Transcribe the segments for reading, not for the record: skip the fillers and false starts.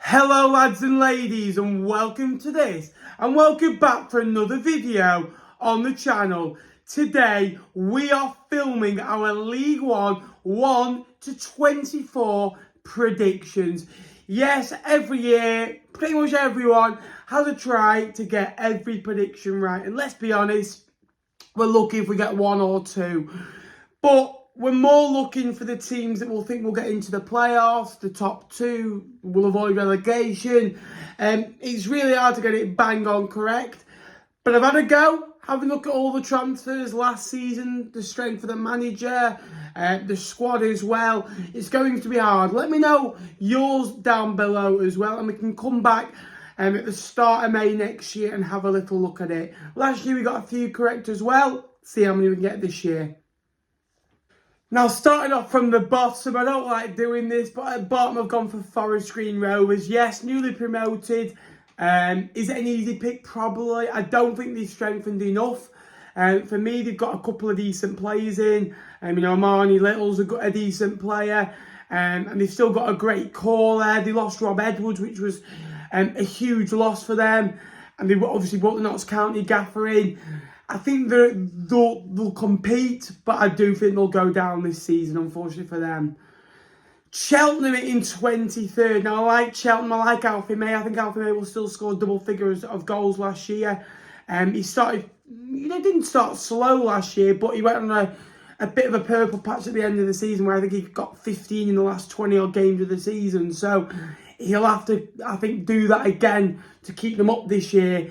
Hello lads and ladies, and welcome to this and welcome back for another video on the channel. Today we are filming our League One 1 to 24 predictions. Yes, every year pretty much everyone has a try to get every prediction right, and let's be honest, we're lucky if we get one or two, but we're more looking for the teams that we'll think will get into the playoffs, the top two, will avoid relegation. It's really hard to get it bang on correct. But I've had a go, having a look at all the transfers last season, the strength of the manager, the squad as well. It's going to be hard. Let me know yours down below as well, and we can come back at the start of May next year and have a little look at it. Last year we got a few correct as well. See how many we can get this year. Now, starting off from the bottom, I don't like doing this, but at the bottom I've gone for Forest Green Rovers. Yes, newly promoted. Is it an easy pick? Probably. I don't think they've strengthened enough. For me, they've got a couple of decent players in. Armani Little's a decent player. And they've still got a great core there. They lost Rob Edwards, which was a huge loss for them. And they obviously brought the Notts County gaffer in. I think they'll compete, but I do think they'll go down this season, unfortunately for them. Cheltenham in 23rd. Now, I like Cheltenham, I like Alfie May. I think Alfie May will still score double figures of goals last year. He started, didn't start slow last year, but he went on a bit of a purple patch at the end of the season where I think he got 15 in the last 20 odd games of the season. So he'll have to, I think, do that again to keep them up this year.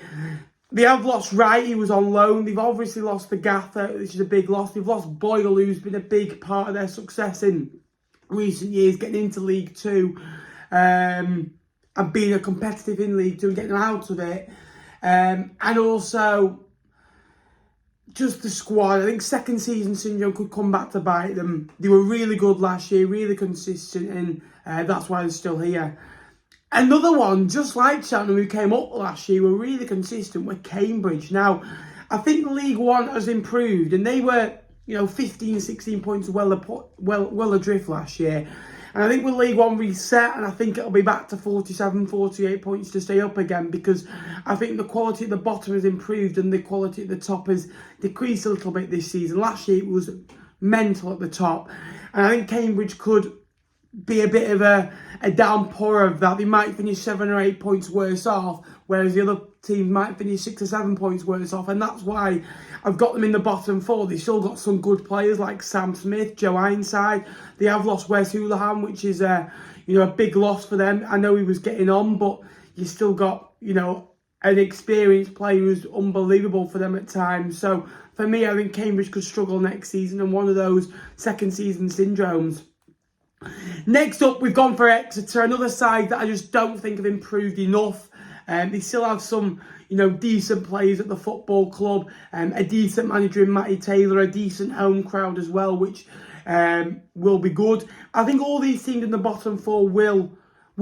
They have lost Wright, he was on loan. They've obviously lost the gaffer, which is a big loss. They've lost Boyle, who's been a big part of their success in recent years, getting into League Two and being a competitive in League Two and getting out of it. And also, just the squad. I think second season syndrome could come back to bite them. They were really good last year, really consistent, and that's why they're still here. Another one, just like Cheltenham, who came up last year, were really consistent with Cambridge. Now, I think League One has improved, and they were, 15, 16 points well adrift last year. And I think with League One reset, and I think it'll be back to 47, 48 points to stay up again, because I think the quality at the bottom has improved and the quality at the top has decreased a little bit this season. Last year it was mental at the top, and I think Cambridge could be a bit of a downpour of that. They might finish 7 or 8 points worse off, whereas the other team might finish 6 or 7 points worse off, and that's why I've got them in the bottom four. They've still got some good players like Sam Smith, Joe Ironside. They have lost Wes Houlihan, which is a big loss for them. I know he was getting on, but you still got an experienced player who's unbelievable for them at times. So for me, I think Cambridge could struggle next season, and one of those second season syndromes. Next up, we've gone for Exeter, another side that I just don't think have improved enough. They still have some, decent players at the football club, a decent manager in Matty Taylor, a decent home crowd as well, which will be good. I think all these teams in the bottom four will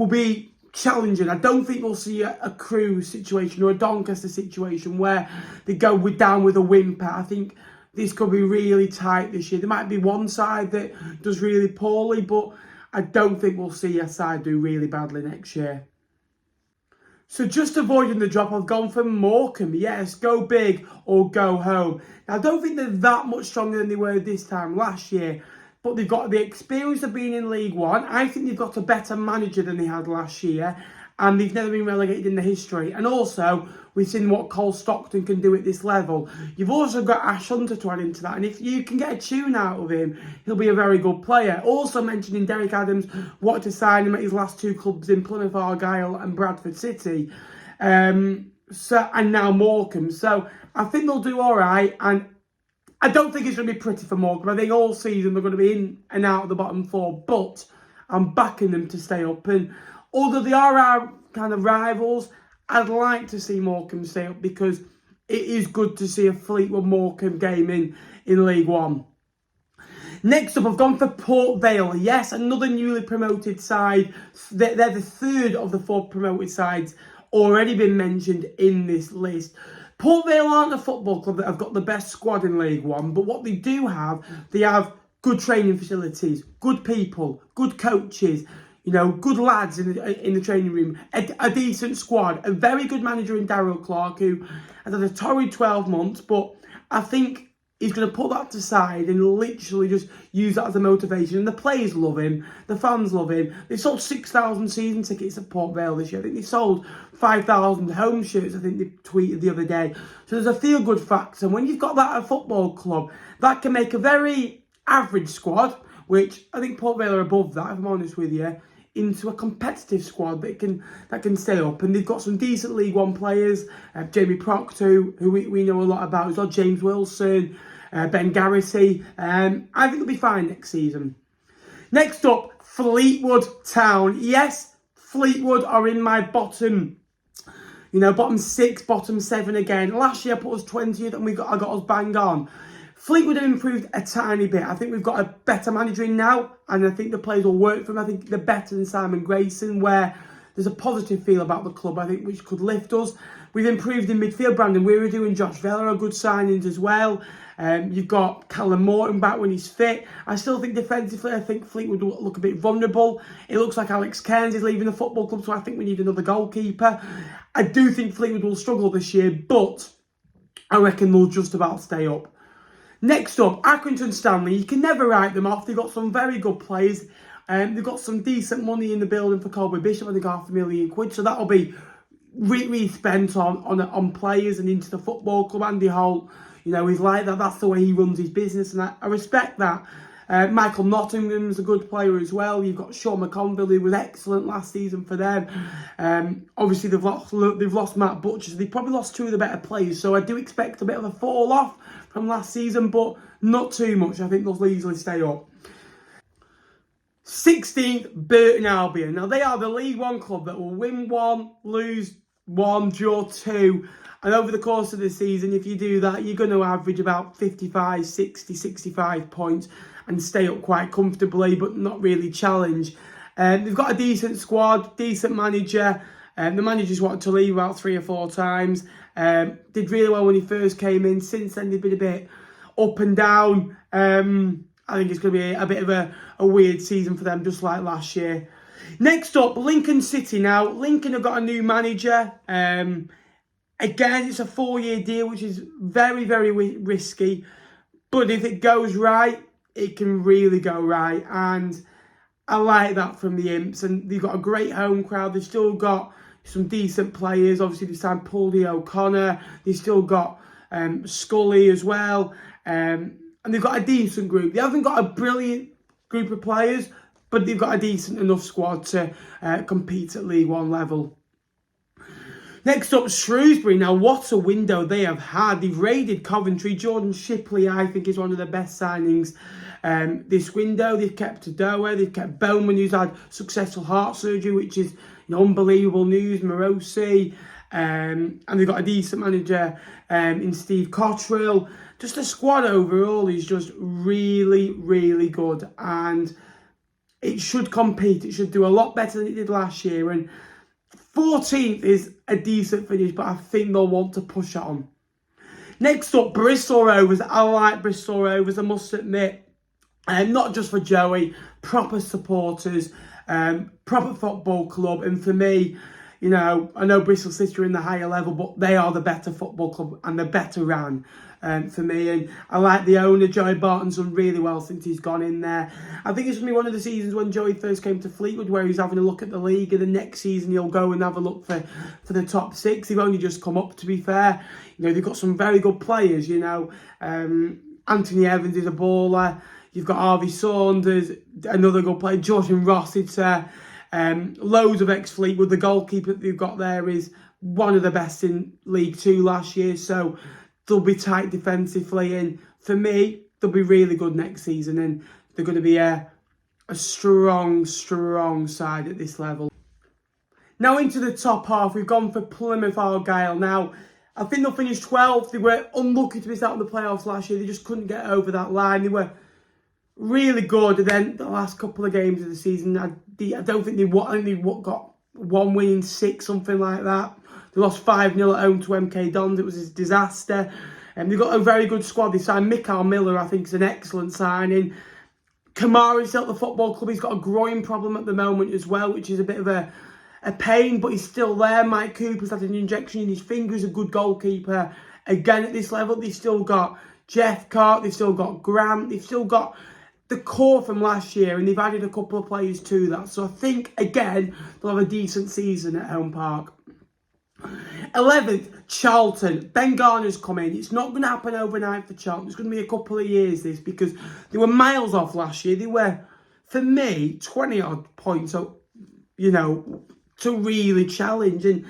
be challenging. I don't think we'll see a Crew situation or a Doncaster situation where they go down with a whimper. I think this could be really tight this year. There might be one side that does really poorly, but I don't think we'll see a side do really badly next year. So just avoiding the drop, I've gone for Morecambe. Yes, go big or go home. Now, I don't think they're that much stronger than they were this time last year, but they've got the experience of being in League One. I think they've got a better manager than they had last year, and they've never been relegated in the history. And also, we've seen what Cole Stockton can do at this level. You've also got Ash Hunter to add into that, and if you can get a tune out of him, he'll be a very good player. Also mentioning Derek Adams, wanted to sign him at his last two clubs in Plymouth Argyle and Bradford City. And now Morecambe. So I think they'll do all right, and I don't think it's going to be pretty for Morecambe. I think all season they're going to be in and out of the bottom four, but I'm backing them to stay up. And although they are our kind of rivals, I'd like to see Morecambe stay up, because it is good to see a Fleetwood Morecambe game in League One. Next up, I've gone for Port Vale. Yes, another newly promoted side. They're the third of the four promoted sides already been mentioned in this list. Port Vale aren't a football club that have got the best squad in League One, but what they have good training facilities, good people, good coaches. You know, good lads in the training room, a decent squad, a very good manager in Darryl Clark, who has had a torrid 12 months, but I think he's going to put that to side and literally just use that as a motivation. And the players love him, the fans love him. They sold 6,000 season tickets at Port Vale this year. I think they sold 5,000 home shirts, I think they tweeted the other day. So there's a feel-good factor. And when you've got that at a football club, that can make a very average squad, which I think Port Vale are above that, if I'm honest with you, into a competitive squad that can stay up. And they've got some decent League One players, Jamie Proctor, who we know a lot about as well, James Wilson, Ben Garrity. I think they'll be fine next season. Next up, Fleetwood Town. Yes, Fleetwood are in my bottom 6, bottom 7 again. Last year I put us 20th and I got us bang on. Fleetwood have improved a tiny bit. I think we've got a better manager in now, and I think the players will work for him. I think they're better than Simon Grayson, where there's a positive feel about the club, I think, which could lift us. We've improved in midfield. Brandon Weiradu and Josh Vela are good signings as well. You've got Callum Morton back when he's fit. I still think defensively, I think Fleetwood will look a bit vulnerable. It looks like Alex Cairns is leaving the football club, so I think we need another goalkeeper. I do think Fleetwood will struggle this year, but I reckon they'll just about stay up. Next up, Accrington Stanley. You can never write them off. They've got some very good players. They've got some decent money in the building for Colby Bishop. I think £500,000. So that'll be really spent on players and into the football club. Andy Holt, you know, he's like that. That's the way he runs his business, and I respect that. Michael Nottingham's a good player as well. You've got Sean McConville, who was excellent last season for them. Obviously, they've lost Matt Butcher, so they've probably lost 2 of the better players. So I do expect a bit of a fall off from last season, but not too much. I think they'll easily stay up. 16th, Burton Albion. Now, they are the League One club that will win 1, lose 1, draw 2. And over the course of the season, if you do that, you're going to average about 55, 60, 65 points and stay up quite comfortably, but not really challenge. They've got a decent squad, decent manager. The manager's wanted to leave about 3 or 4 times. Did really well when he first came in. Since then, they've been a bit up and down. I think it's going to be a bit of a weird season for them, just like last year. Next up, Lincoln City. Now, Lincoln have got a new manager. Again, it's a 4-year deal, which is very, very risky. But if it goes right, it can really go right. And I like that from the Imps. And they've got a great home crowd. They've still got some decent players. Obviously, they signed Paul D. O'Connor. They've still got Scully as well. And they've got a decent group. They haven't got a brilliant group of players, but they've got a decent enough squad to compete at League One level. Next up, Shrewsbury. Now, what a window they have had. They've raided Coventry. Jordan Shipley, I think, is one of the best signings this window. They've kept Tadoa. They've kept Bowman, who's had successful heart surgery, which is unbelievable news. Morosi. And they've got a decent manager in Steve Cottrell. Just the squad overall is just really, really good. And it should compete. It should do a lot better than it did last year. And 14th is a decent finish, but I think they'll want to push it on. Next up, Bristol Rovers. I like Bristol Rovers, I must admit. Not just for Joey, proper supporters, proper football club. And for me, you know, I know Bristol City are in the higher level, but they are the better football club and the better ran for me. And I like the owner, Joey Barton's done really well since he's gone in there. I think it's going to be one of the seasons when Joey first came to Fleetwood where he's having a look at the league, and the next season he'll go and have a look for the top 6. They've only just come up, to be fair. You know, they've got some very good players, you know. Anthony Evans is a baller. You've got Harvey Saunders, another good player. Jordan Ross, it's loads of ex-Fleetwood. The goalkeeper that they've got there is one of the best in League 2 last year. So they'll be tight defensively. And for me, they'll be really good next season. And they're going to be a strong side at this level. Now into the top half, we've gone for Plymouth Argyle. Now, I think they'll finish 12th. They were unlucky to miss out on the playoffs last year. They just couldn't get over that line. They were really good. And then the last couple of games of the season, I don't think they got 1 win in 6, something like that. They lost 5-0 at home to MK Dons. It was a disaster. And they've got a very good squad. They signed Mikael Miller, I think is an excellent signing. Kamara's still at the football club. He's got a groin problem at the moment as well, which is a bit of a pain, but he's still there. Mike Cooper's had an injection in his finger. He's a good goalkeeper. Again, at this level, they've still got Jeff Cart, they've still got Grant, they've still got the core from last year, and they've added a couple of players to that. So I think, again, they'll have a decent season at home park. 11th, Charlton. Ben Garner's come in. It's not going to happen overnight for Charlton. It's going to be a couple of years, this, because they were miles off last year. They were, for me, 20-odd points, so, you know, to really challenge. And,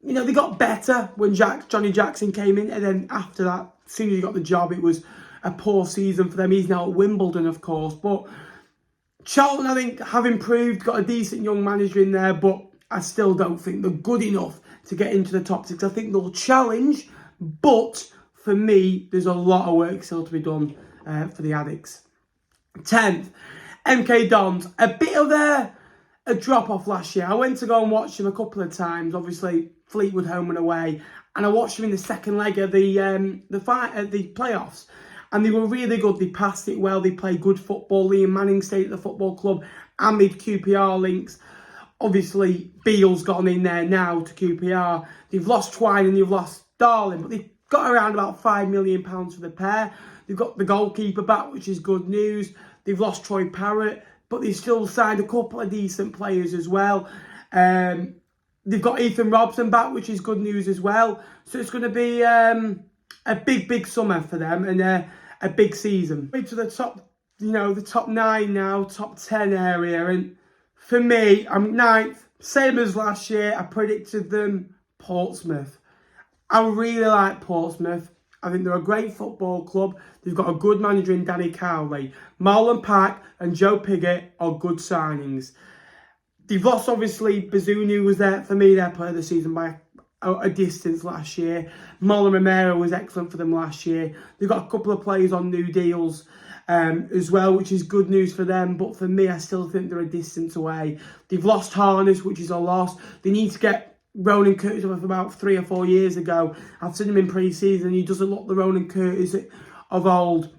you know, they got better when Johnny Jackson came in, and then after that, as soon as he got the job, it was a poor season for them. He's now at Wimbledon, of course. But Charlton, I think, have improved, got a decent young manager in there, but I still don't think they're good enough to get into the top 6. I think they'll challenge, but for me, there's a lot of work still to be done for the Addicts. 10th, MK Dons. A bit of a drop-off last year. I went to go and watch them a couple of times, obviously Fleetwood home and away, and I watched them in the second leg of the playoffs, and they were really good. They passed it well, they played good football. Liam Manning stayed at the football club and made QPR links. Obviously, Beale's gone in there now to QPR. They've lost Twine and they've lost Darling, but they've got around about £5 million for the pair. They've got the goalkeeper back, which is good news. They've lost Troy Parrott, but they've still signed a couple of decent players as well. They've got Ethan Robson back, which is good news as well. So it's going to be a big summer for them, and a big season. To the top, you know, the top 9 now, top 10 area, and for me, I'm 9th, same as last year. I predicted them, Portsmouth. I really like Portsmouth. I think they're a great football club. They've got a good manager in Danny Cowley. Marlon Pack and Joe Pigott are good signings. They've lost, obviously, Bazunu, who was there for me, their player of the season by a distance last year. Marlon Romero was excellent for them last year. They've got a couple of players on new deals as well, which is good news for them. But for me, I still think they're a distance away. They've lost Harness, which is a loss. They need to get Ronan Curtis from about 3 or 4 years ago. I've seen him in pre-season. He doesn't look the Ronan Curtis of old.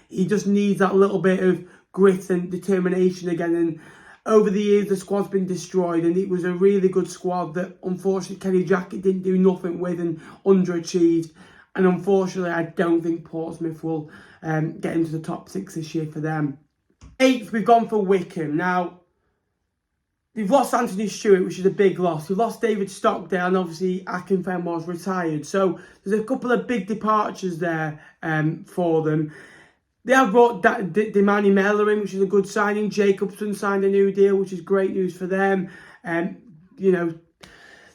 He just needs that little bit of grit and determination again. And over the years, the squad's been destroyed, and it was a really good squad that, unfortunately, Kenny Jackett didn't do nothing with and underachieved. And unfortunately, I don't think Portsmouth will get into the top 6 this year for them. 8th, we've gone for WYCOMBE. Now, they've lost Anthony Stewart, which is a big loss. They've lost David Stockdale, and obviously Akinfenwa's retired. So there's a couple of big departures there for them. They have brought Demani Miller in, which is a good signing. Jacobson signed a new deal, which is great news for them. You know,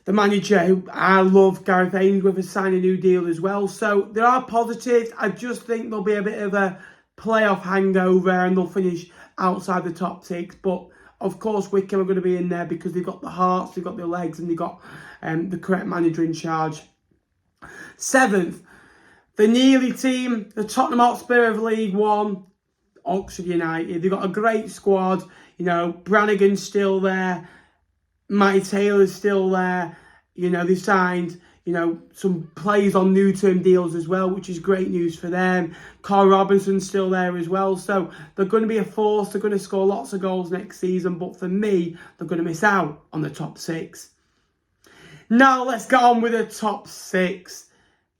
the manager, who I love, Gareth Ainsworth, has signed a new deal as well. So there are positives. I just think there'll be a bit of a playoff hangover and they'll finish outside the top 6. But of course, WYCOMBE are going to be in there because they've got the hearts, they've got the legs, and they've got the correct manager in charge. 7th, the Nearly team, the Tottenham Hotspur of League One, Oxford United. They've got a great squad. You know, Brannigan's still there. Matty Taylor's still there. You know, they've signed, you know, some players on new term deals as well, which is great news for them. Carl Robinson's still there as well. So they're going to be a force. They're going to score lots of goals next season. But for me, they're going to miss out on the top 6. Now let's get on with the top 6.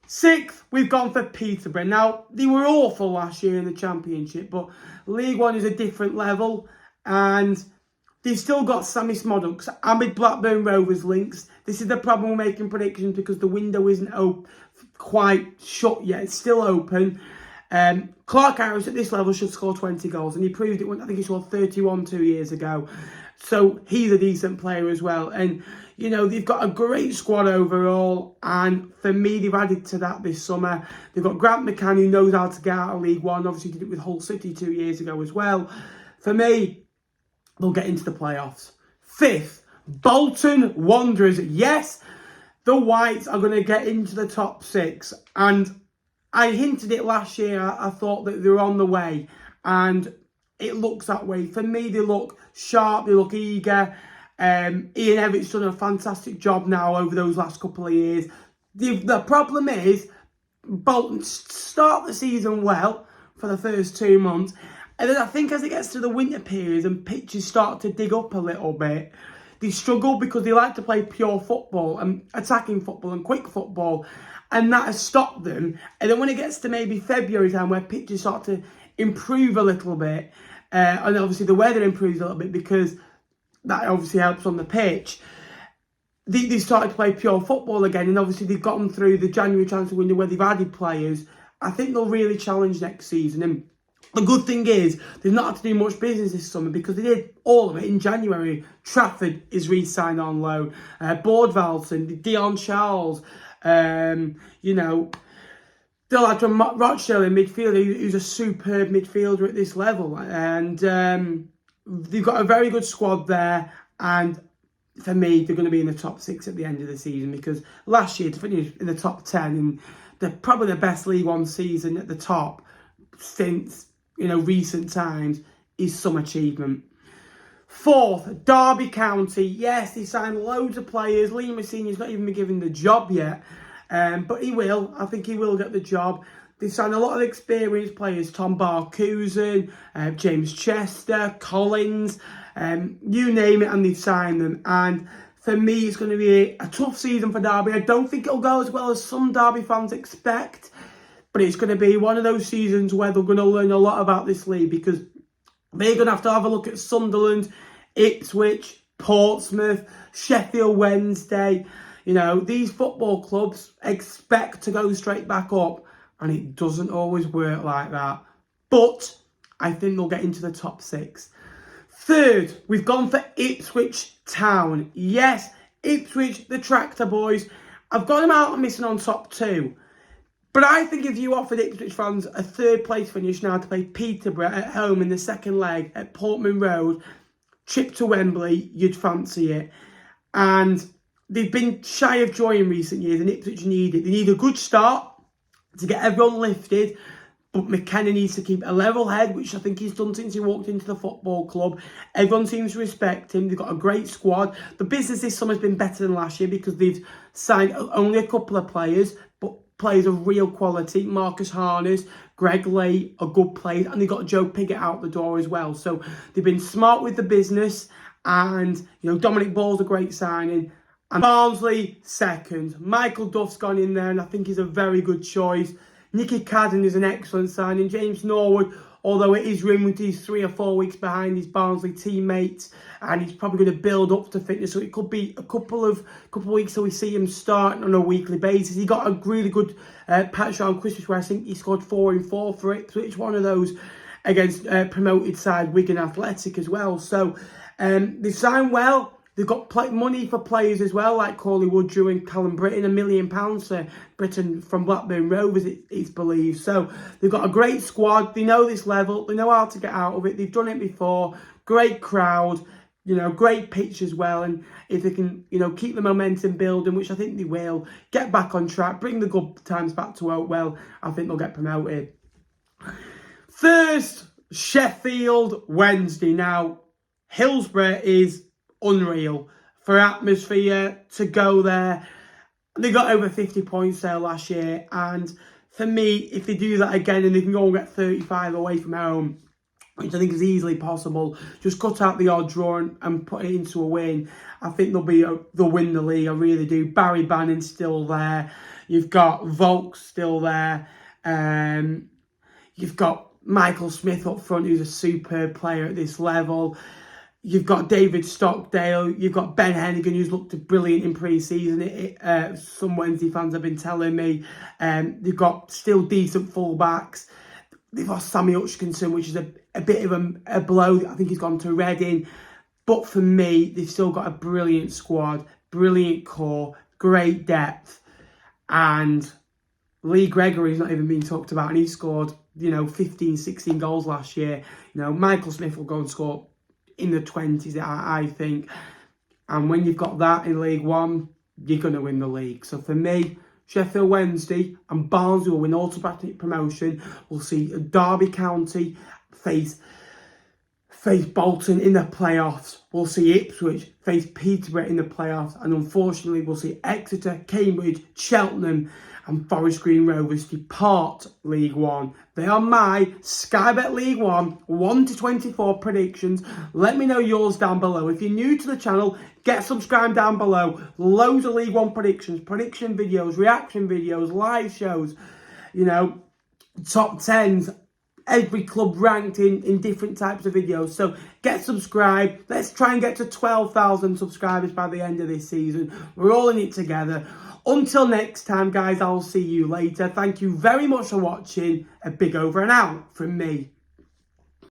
6th, we've gone for Peterborough. Now, they were awful last year in the Championship, but League One is a different level, and they've still got Sammy Smodux and with Blackburn Rovers links. This is the problem with making predictions because the window isn't quite shut yet. It's still open. Clark Harris at this level should score 20 goals, and he proved it when I think he scored 31 2 years ago. So he's a decent player as well. And, you know, they've got a great squad overall. And for me, they've added to that this summer. They've got Grant McCann, who knows how to get out of League One. Obviously did it with Hull City 2 years ago as well. For me, they'll get into the playoffs. 5th, Bolton Wanderers. Yes, the Whites are going to get into the top 6. And I hinted it last year. I thought that they were on the way. And it looks that way. For me, they look sharp. They look eager. Ian Everett's done a fantastic job now over those last couple of years. The problem is, Bolton start the season well for the first 2 months. And then I think as it gets to the winter periods and pitches start to dig up a little bit, they struggle because they like to play pure football and attacking football and quick football, and that has stopped them. And then when it gets to maybe February time where pitches start to improve a little bit, and obviously the weather improves a little bit because that obviously helps on the pitch, they started to play pure football again, and obviously they've gotten through the January transfer window where they've added players. I think they'll really challenge next season. And the good thing is they've not had to do much business this summer because they did all of it in January. Trafford is re-signed on loan. Boardvalton, Dion Charles, you know, they'll have from Rochdale in midfield, who's a superb midfielder at this level. And they've got a very good squad there. And for me, they're going to be in the top 6 at the end of the season, because last year to finish in the top 10 and they're probably the best League One season at the top since, you know, recent times is some achievement. 4th, Derby County. Yes, they signed loads of players. Liam Senior's not even been given the job yet, but he will. I think he will get the job. They signed a lot of experienced players: Tom Barcusen, James Chester, Collins, you name it, and they've signed them. And for me, it's going to be a tough season for Derby. I don't think it'll go as well as some Derby fans expect, but it's going to be one of those seasons where they're going to learn a lot about this league, because they're going to have a look at Sunderland, Ipswich, Portsmouth, Sheffield Wednesday. You know, these football clubs expect to go straight back up, and it doesn't always work like that. But I think they'll get into the top 6. 3rd, we've gone for Ipswich Town. Yes, Ipswich, the Tractor Boys. I've got them out and missing on top 2. But I think if you offered Ipswich fans a 3rd place finish now to play Peterborough at home in the second leg at Portman Road, trip to Wembley, you'd fancy it. And they've been shy of joy in recent years, and Ipswich need it. They need a good start to get everyone lifted, but McKenna needs to keep a level head, which I think he's done since he walked into the football club. Everyone seems to respect him. They've got a great squad. The business this summer has been better than last year because they've signed only a couple of players, but players of real quality. Marcus Harness, Greg Lay are good players, and they've got Joe Piggott out the door as well. So they've been smart with the business, and you know, Dominic Ball's a great signing. And Barnsley 2nd. Michael Duff's gone in there, and I think he's a very good choice. Nicky Cadden is an excellent signing. James Norwood, although it is rumoured he's 3 or 4 weeks behind his Barnsley teammates, and he's probably going to build up to fitness, so it could be a couple of weeks till we see him starting on a weekly basis. He got a really good patch around Christmas where I think he scored 4 in 4 for it, so it's one of those against promoted side Wigan Athletic as well. So they signed well. They've got money for players as well, like Corley Woodrow and Callum Britton, £1 million for Britton from Blackburn Rovers, it's believed. So they've got a great squad. They know this level. They know how to get out of it. They've done it before. Great crowd, you know, great pitch as well. And if they can, you know, keep the momentum building, which I think they will, get back on track, bring the good times back to Oakwell, I think they'll get promoted. 1st, Sheffield Wednesday. Now, Hillsborough is unreal for atmosphere to go there. They got over 50 points there last year, and for me, if they do that again and they can go and get 35 away from home, which I think is easily possible, just cut out the odd draw and put it into a win, I think they'll win the league. I really do. Barry Bannon's still there. You've got Volk's still there. You've got Michael Smith up front, who's a superb player at this level. You've got David Stockdale. You've got Ben Hennigan, who's looked brilliant in pre-season. Some Wednesday fans have been telling me. They've got still decent fullbacks. They've lost Sammy Hutchinson, which is a bit of a blow. I think he's gone to Reading. But for me, they've still got a brilliant squad, brilliant core, great depth. And Lee Gregory's not even been talked about, and he scored, you know, 15, 16 goals last year. You know, Michael Smith will go and score in the 20s, I think. And when you've got that in League One, you're going to win the league. So for me, Sheffield Wednesday and Barnsley will win automatic promotion. We'll see Derby County face face Bolton in the playoffs. We'll see Ipswich face Peterborough in the playoffs. And unfortunately, we'll see Exeter, Cambridge, Cheltenham and Forest Green Rovers depart League One. They are my Sky Bet League One 1 to 24 predictions. Let me know yours down below. If you're new to the channel, get subscribed down below. Loads of League One predictions, prediction videos, reaction videos, live shows, you know, top 10s, every club ranked in different types of videos. So get subscribed. Let's try and get to 12,000 subscribers by the end of this season. We're all in it together. Until next time, guys, I'll see you later. Thank you very much for watching. A big over and out from me.